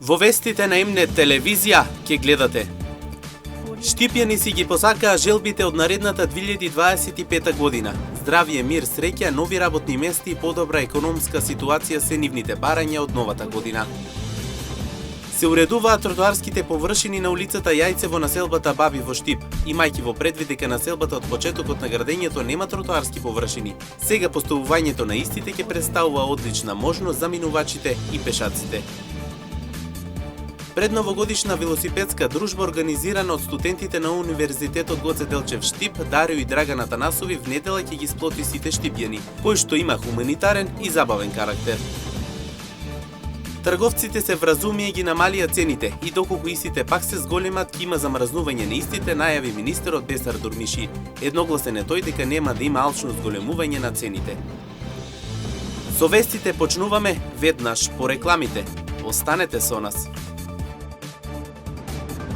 Во вестите на М-нет телевизија ќе гледате: Штипјани си ги посакаа желбите од наредната 2025 година. Здравје, мир, среќа, нови работни места и подобра економска ситуација се нивните барања од новата година. Се уредуваат тротоарските површини на улицата Јајце во населбата Баби во Штип, имајќи во предвид дека населбата од почетокот на градењето нема тротоарски површини. Сега поставувањето на истите ќе представува одлична можност за минувачите и пешаците. Предновогодишна велосипедска дружба организирана од студентите на Универзитетот Гоце Делчев Штип, Дарио и Драгана Танасови в недела ќе ги сплоти сите штипјани, кој што има хуманитарен и забавен карактер. Трговците се вразумија и ги намалија цените и доколку истите пак се зголемат, ќе има замрзнување на истите, најави министерот Бесар Дурмиши. Едногласен е тој дека нема да има алчно зголемување на цените. Со вестите почнуваме веднаш по рекламите. Останете со нас.